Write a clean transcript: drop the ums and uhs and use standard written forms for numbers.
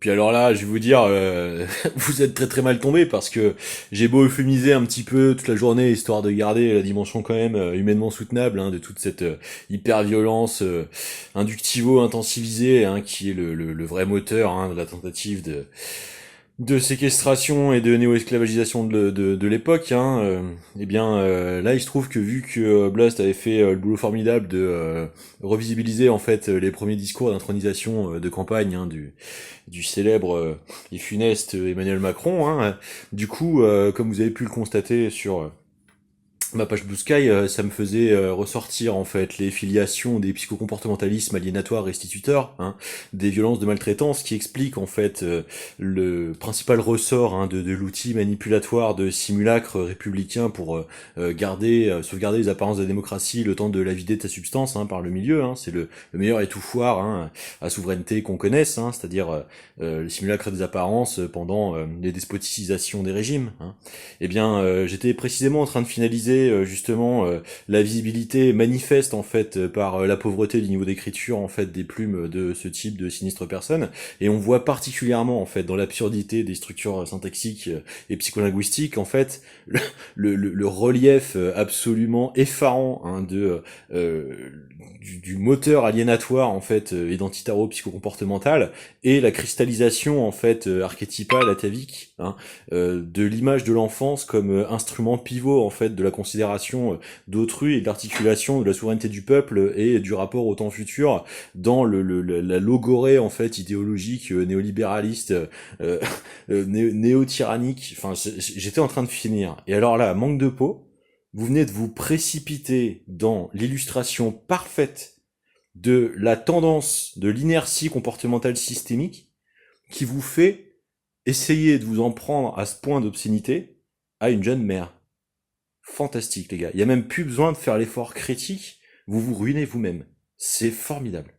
Puis alors là, je vais vous dire, vous êtes très très mal tombé parce que j'ai beau euphémiser un petit peu toute la journée histoire de garder la dimension quand même humainement soutenable de toute cette hyper-violence inductivo-intensivisée qui est le vrai moteur de la tentative de séquestration et de néo-esclavagisation de l'époque, eh bien là il se trouve que vu que Blast avait fait le boulot formidable de revisibiliser en fait les premiers discours d'intronisation de campagne du célèbre et funeste Emmanuel Macron, du coup comme vous avez pu le constater sur ma page Blue Sky, ça me faisait ressortir en fait les filiations des psychocomportementalismes aliénatoires restituteurs, des violences de maltraitance qui expliquent en fait le principal ressort de l'outil manipulatoire de simulacre républicain pour sauvegarder les apparences de la démocratie le temps de la vider de sa substance par le milieu. C'est le meilleur étouffoir à souveraineté qu'on connaisse, c'est-à-dire le simulacre des apparences pendant les despoticisations des régimes. Eh bien, j'étais précisément en train de finaliser justement la visibilité manifeste en fait par la pauvreté du niveau d'écriture en fait des plumes de ce type de sinistre personne, et on voit particulièrement en fait dans l'absurdité des structures syntaxiques et psycholinguistiques en fait le relief absolument effarant du moteur aliénatoire en fait identitaro-psychocomportemental, et la cristallisation en fait archétypale atavique de l'image de l'enfance comme instrument pivot en fait de la considération d'autrui et de l'articulation de la souveraineté du peuple et du rapport au temps futur dans la logorée en fait idéologique néolibéraliste néo-tyrannique. Enfin, j'étais en train de finir. Et alors là, manque de peau, vous venez de vous précipiter dans l'illustration parfaite de la tendance de l'inertie comportementale systémique qui vous fait essayer de vous en prendre à ce point d'obscénité à une jeune mère. Fantastique, les gars. Il y a même plus besoin de faire l'effort critique. Vous vous ruinez vous-même. C'est formidable.